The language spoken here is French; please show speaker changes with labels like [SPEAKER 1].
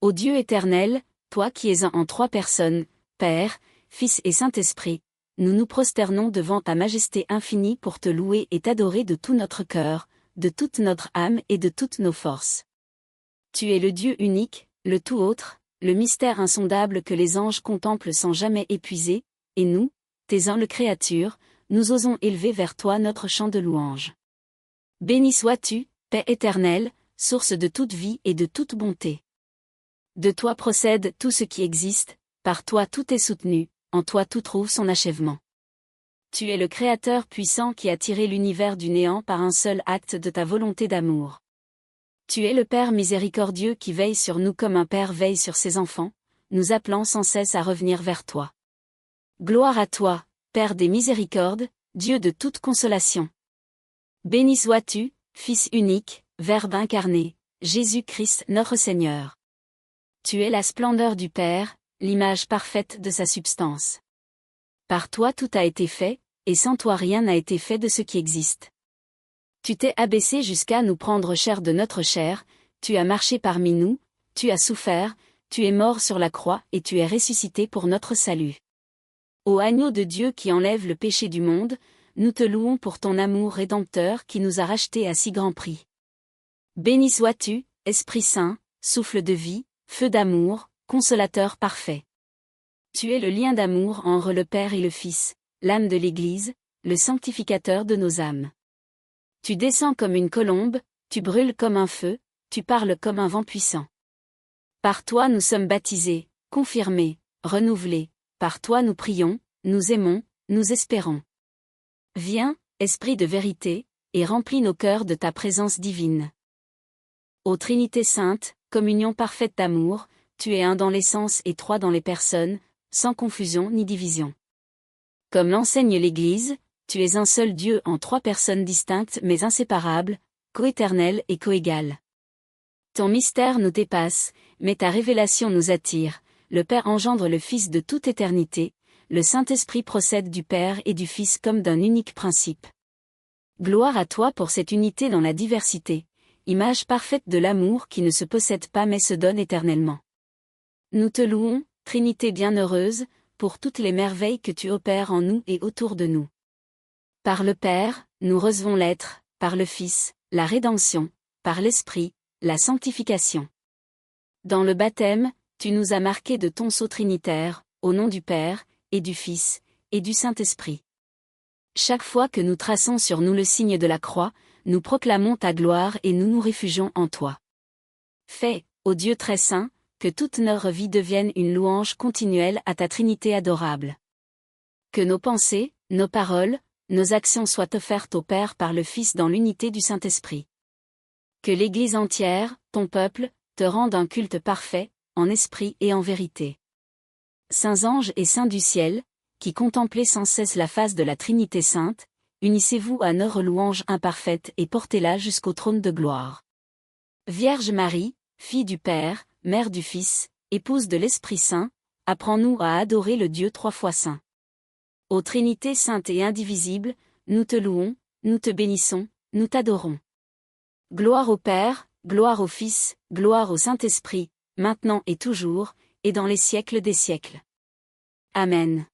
[SPEAKER 1] Ô Dieu éternel, toi qui es un en trois personnes, Père, Fils et Saint-Esprit, nous nous prosternons devant ta majesté infinie pour te louer et t'adorer de tout notre cœur, de toute notre âme et de toutes nos forces. Tu es le Dieu unique, le tout autre, le mystère insondable que les anges contemplent sans jamais épuiser, et nous, tes humbles créatures, nous osons élever vers toi notre chant de louange. Béni sois-tu, paix éternelle, source de toute vie et de toute bonté. De toi procède tout ce qui existe, par toi tout est soutenu, en toi tout trouve son achèvement. Tu es le Créateur puissant qui a tiré l'univers du néant par un seul acte de ta volonté d'amour. Tu es le Père miséricordieux qui veille sur nous comme un père veille sur ses enfants, nous appelant sans cesse à revenir vers toi. Gloire à toi, Père des miséricordes, Dieu de toute consolation. Béni sois-tu, Fils unique, Verbe incarné, Jésus-Christ notre Seigneur. Tu es la splendeur du Père, l'image parfaite de sa substance. Par toi tout a été fait, et sans toi rien n'a été fait de ce qui existe. Tu t'es abaissé jusqu'à nous prendre chair de notre chair, tu as marché parmi nous, tu as souffert, tu es mort sur la croix et tu es ressuscité pour notre salut. Ô agneau de Dieu qui enlève le péché du monde, nous te louons pour ton amour rédempteur qui nous a rachetés à si grand prix. Béni sois-tu, Esprit Saint, souffle de vie, feu d'amour, consolateur parfait. Tu es le lien d'amour entre le Père et le Fils, l'âme de l'Église, le sanctificateur de nos âmes. Tu descends comme une colombe, tu brûles comme un feu, tu parles comme un vent puissant. Par toi nous sommes baptisés, confirmés, renouvelés, par toi nous prions, nous aimons, nous espérons. Viens, Esprit de vérité, et remplis nos cœurs de ta présence divine. Ô Trinité sainte, communion parfaite d'amour, tu es un dans l'essence et trois dans les personnes, sans confusion ni division. Comme l'enseigne l'Église, tu es un seul Dieu en trois personnes distinctes mais inséparables, coéternelles et coégales. Ton mystère nous dépasse, mais ta révélation nous attire. Le Père engendre le Fils de toute éternité, le Saint-Esprit procède du Père et du Fils comme d'un unique principe. Gloire à toi pour cette unité dans la diversité, image parfaite de l'amour qui ne se possède pas mais se donne éternellement. Nous te louons, Trinité bienheureuse, pour toutes les merveilles que tu opères en nous et autour de nous. Par le Père, nous recevons l'être, par le Fils, la rédemption, par l'Esprit, la sanctification. Dans le baptême, tu nous as marqués de ton sceau trinitaire, au nom du Père, et du Fils, et du Saint-Esprit. Chaque fois que nous traçons sur nous le signe de la croix, nous proclamons ta gloire et nous nous réfugions en toi. Fais, ô Dieu très saint, que toute notre vie devienne une louange continuelle à ta Trinité adorable. Que nos pensées, nos paroles, nos actions soient offertes au Père par le Fils dans l'unité du Saint-Esprit. Que l'Église entière, ton peuple, te rende un culte parfait, en esprit et en vérité. Saints anges et saints du ciel, qui contemplez sans cesse la face de la Trinité sainte, unissez-vous à notre louange imparfaite et portez-la jusqu'au trône de gloire. Vierge Marie, fille du Père, mère du Fils, épouse de l'Esprit Saint, apprends-nous à adorer le Dieu trois fois saint. Ô Trinité sainte et indivisible, nous te louons, nous te bénissons, nous t'adorons. Gloire au Père, gloire au Fils, gloire au Saint-Esprit, maintenant et toujours, et dans les siècles des siècles. Amen.